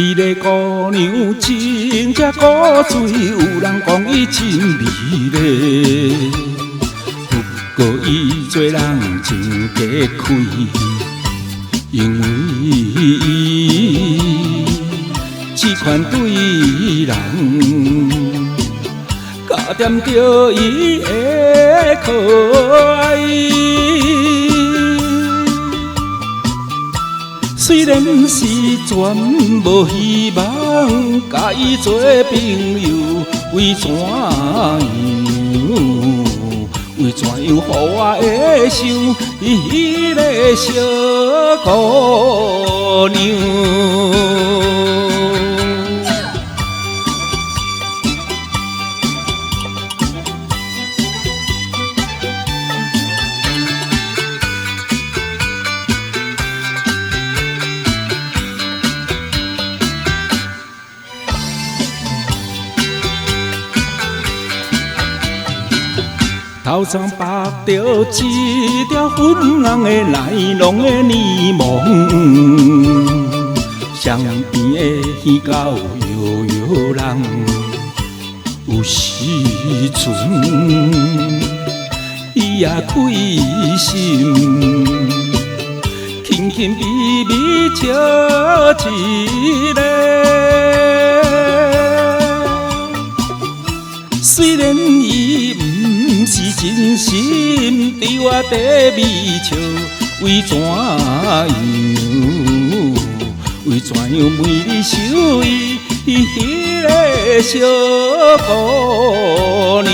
迄个姑娘真正古水，有人讲伊真美丽，不过伊做人真假开，因为伊只款对人，加点着伊的可爱。虽然是全无希望，甲伊做朋友，为怎样？为怎样？予我会想伊迄个小姑娘。头上绑着一条粉红的奶龙的呢毛，双边的耳角摇摇人，有时阵伊也开心，轻轻微微笑一个。虽然伊不是真心对我在微笑，为怎样？为怎样每日想伊迄个小姑娘？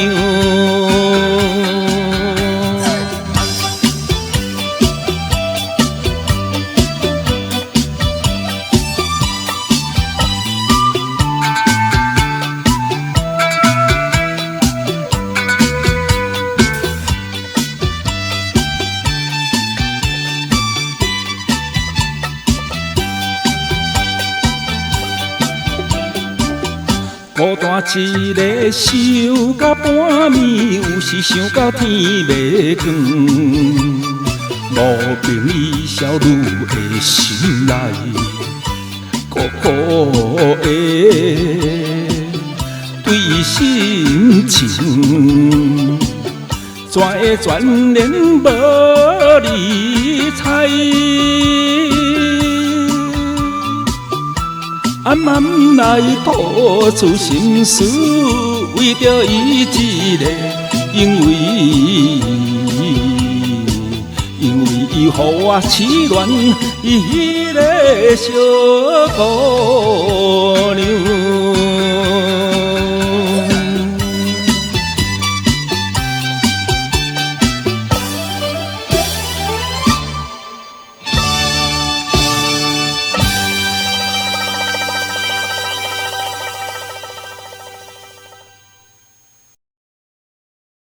孤单一个想到半暝，有时想到天袂光。无凭伊少女的心内，苦苦的对伊心情，怎会全然无理睬？暗暗来吐出心事，为着伊一个，因为伊予我痴恋伊迄个小姑娘。